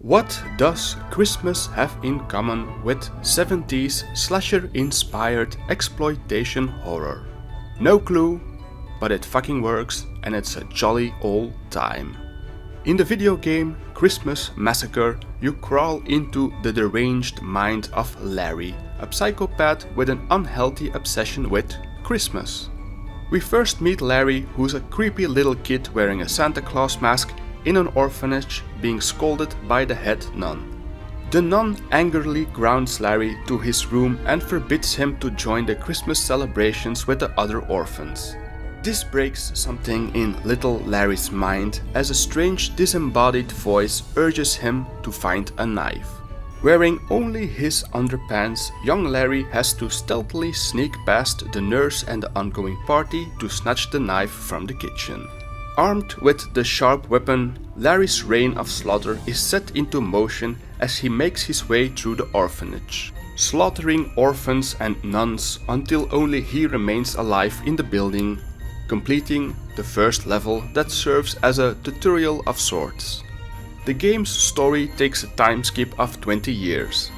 What does Christmas have in common with 70s slasher-inspired exploitation horror? No clue, but it fucking works and it's a jolly old time. In the video game Christmas Massacre, you crawl into the deranged mind of Larry, a psychopath with an unhealthy obsession with Christmas. We first meet Larry, who's a creepy little kid wearing a Santa Claus mask in an orphanage being scolded by the head nun. The nun angrily grounds Larry to his room and forbids him to join the Christmas celebrations with the other orphans. This breaks something in little Larry's mind as a strange disembodied voice urges him to find a knife. Wearing only his underpants, young Larry has to stealthily sneak past the nurse and the ongoing party to snatch the knife from the kitchen. Armed with the sharp weapon, Larry's reign of slaughter is set into motion as he makes his way through the orphanage, slaughtering orphans and nuns until only he remains alive in the building, completing the first level that serves as a tutorial of sorts. The game's story takes a time skip of 20 years.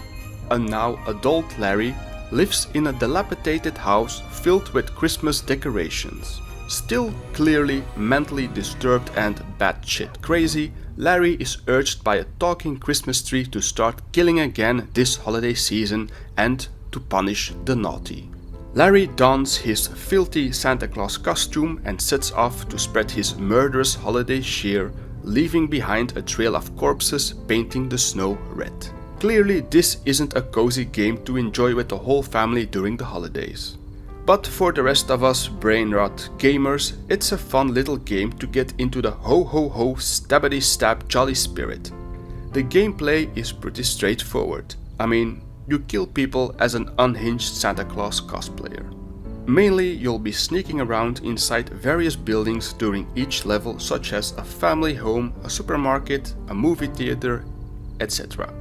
A now adult Larry lives in a dilapidated house filled with Christmas decorations. Still clearly mentally disturbed and batshit crazy, Larry is urged by a talking Christmas tree to start killing again this holiday season and to punish the naughty. Larry dons his filthy Santa Claus costume and sets off to spread his murderous holiday cheer, leaving behind a trail of corpses painting the snow red. Clearly this isn't a cozy game to enjoy with the whole family during the holidays. But for the rest of us brain rot gamers, it's a fun little game to get into the ho ho ho stabbity stab jolly spirit. The gameplay is pretty straightforward. I mean, you kill people as an unhinged Santa Claus cosplayer. Mainly you'll be sneaking around inside various buildings during each level, such as a family home, a supermarket, a movie theater, etc.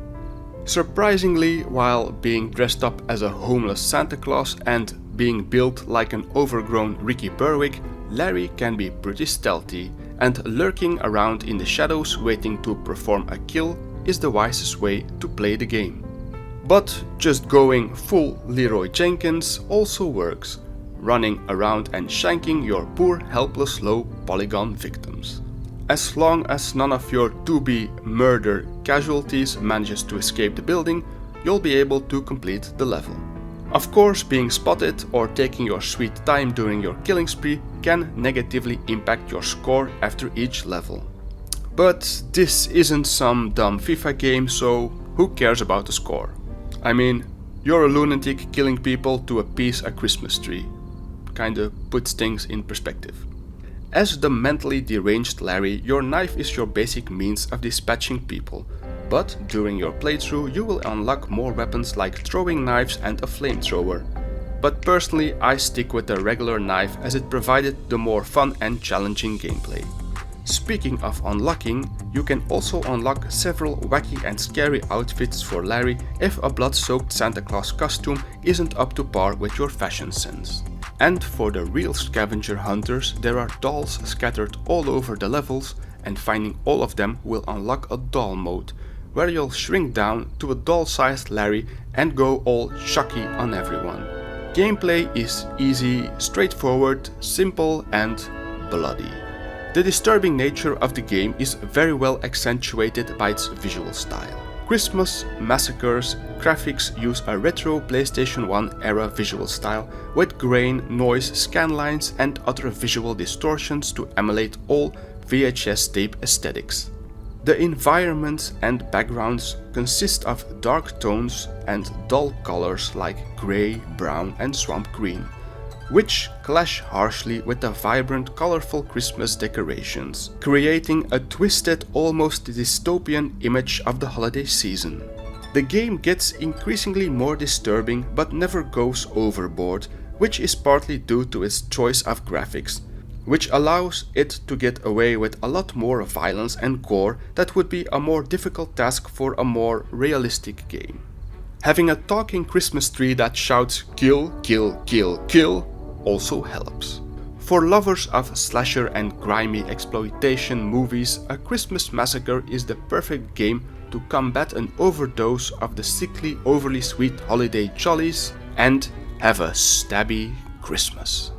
Surprisingly, while being dressed up as a homeless Santa Claus and being built like an overgrown Ricky Berwick, Larry can be pretty stealthy, and lurking around in the shadows waiting to perform a kill is the wisest way to play the game. But just going full Leroy Jenkins also works, running around and shanking your poor helpless low polygon victims. As long as none of your to-be murder casualties manages to escape the building, you'll be able to complete the level. Of course, being spotted or taking your sweet time during your killing spree can negatively impact your score after each level. But this isn't some dumb FIFA game, so who cares about the score? I mean, you're a lunatic killing people to appease a Christmas tree. Kinda puts things in perspective. As the mentally deranged Larry, your knife is your basic means of dispatching people. But during your playthrough you will unlock more weapons like throwing knives and a flamethrower. But personally I stick with the regular knife as it provided the more fun and challenging gameplay. Speaking of unlocking, you can also unlock several wacky and scary outfits for Larry if a blood-soaked Santa Claus costume isn't up to par with your fashion sense. And for the real scavenger hunters, there are dolls scattered all over the levels, and finding all of them will unlock a doll mode, where you'll shrink down to a doll-sized Larry and go all shocky on everyone. Gameplay is easy, straightforward, simple and bloody. The disturbing nature of the game is very well accentuated by its visual style. Christmas Massacre's graphics use a retro PlayStation 1 era visual style with grain, noise, scanlines and other visual distortions to emulate all VHS tape aesthetics. The environments and backgrounds consist of dark tones and dull colors like grey, brown and swamp green, which clash harshly with the vibrant, colorful Christmas decorations, creating a twisted, almost dystopian image of the holiday season. The game gets increasingly more disturbing but never goes overboard, which is partly due to its choice of graphics, which allows it to get away with a lot more violence and gore that would be a more difficult task for a more realistic game. Having a talking Christmas tree that shouts "kill, kill, kill, kill" also helps. For lovers of slasher and grimy exploitation movies, A Christmas Massacre is the perfect game to combat an overdose of the sickly, overly sweet holiday jollies and have a stabby Christmas.